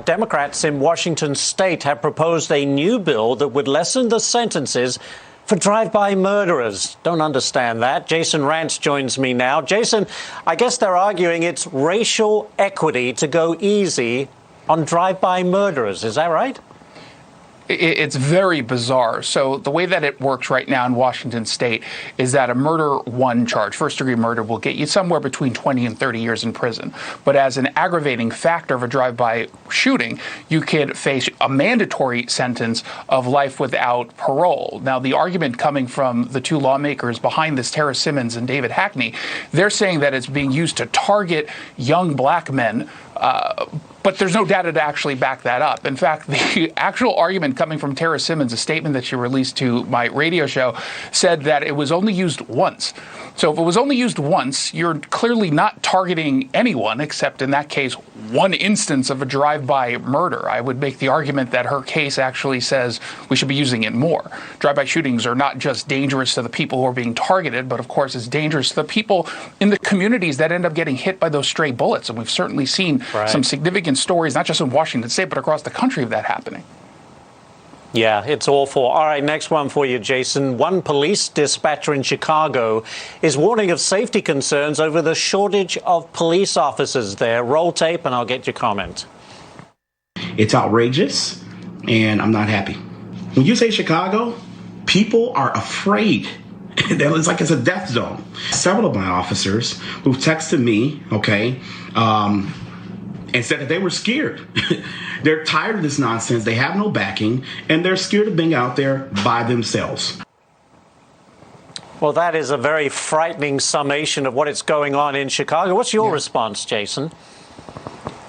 Democrats in Washington state have proposed a new bill that would lessen the sentences for drive-by murderers. Don't understand that. Jason Rantz joins me now. Jason, I guess they're arguing it's racial equity to go easy on drive-by murderers. Is that right? It's very bizarre. So the way that it works right now in Washington state is that a murder one charge, first-degree murder, will get you somewhere between 20 and 30 years in prison. But as an aggravating factor of a drive-by shooting, you could face a mandatory sentence of life without parole. Now, the argument coming from the two lawmakers behind this, Tara Simmons and David Hackney, they're saying that it's being used to target young black men, but there's no data to actually back that up. In fact, the actual argument coming from Tara Simmons, a statement that she released to my radio show, said that it was only used once. So if it was only used once, you're clearly not targeting anyone, except in that case, one instance of a drive-by murder. I would make the argument that her case actually says we should be using it more. Drive-by shootings are not just dangerous to the people who are being targeted, but of course it's dangerous to the people in the communities that end up getting hit by those stray bullets. And we've certainly seen some significant stories, not just in Washington state, but across the country of that happening. Yeah, it's awful. All right, next one for you, Jason. One police dispatcher in Chicago is warning of safety concerns over the shortage of police officers there. Roll tape and I'll get your comment. It's outrageous, and I'm not happy. When you say Chicago, people are afraid. It's like it's a death zone. Several of my officers who've texted me, and said that they were scared. They're tired of this nonsense. They have no backing, and they're scared of being out there by themselves. Well, that is a very frightening summation of what is going on in Chicago. What's your response, Jason?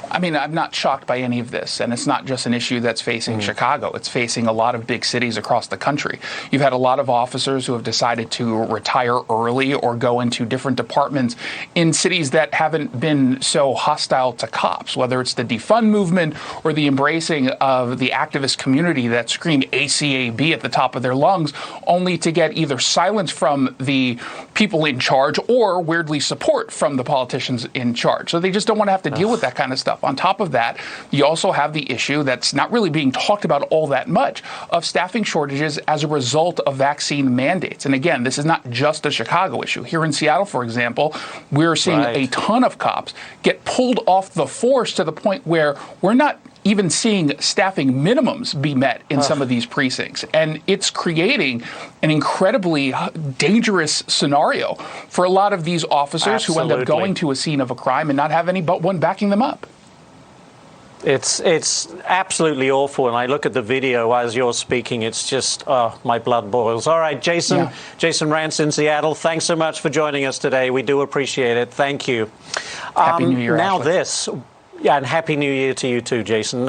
I mean, I'm not shocked by any of this, and it's not just an issue that's facing Chicago. It's facing a lot of big cities across the country. You've had a lot of officers who have decided to retire early or go into different departments in cities that haven't been so hostile to cops, whether it's the defund movement or the embracing of the activist community that screamed ACAB at the top of their lungs, only to get either silence from the people in charge or, weirdly, support from the politicians in charge. So they just don't want to have to deal with that kind of stuff. On top of that, you also have the issue that's not really being talked about all that much of staffing shortages as a result of vaccine mandates. And again, this is not just a Chicago issue. Here in Seattle, for example, we're seeing a ton of cops get pulled off the force to the point where we're not even seeing staffing minimums be met in some of these precincts. And it's creating an incredibly dangerous scenario for a lot of these officers who end up going to a scene of a crime and not have any but one backing them up. It's absolutely awful. And I look at the video as you're speaking. It's just, my blood boils. All right, Jason Rantz in Seattle, thanks so much for joining us today. We do appreciate it. Thank you. Happy New Year, now Ashley. this. Yeah, and Happy New Year to you too, Jason.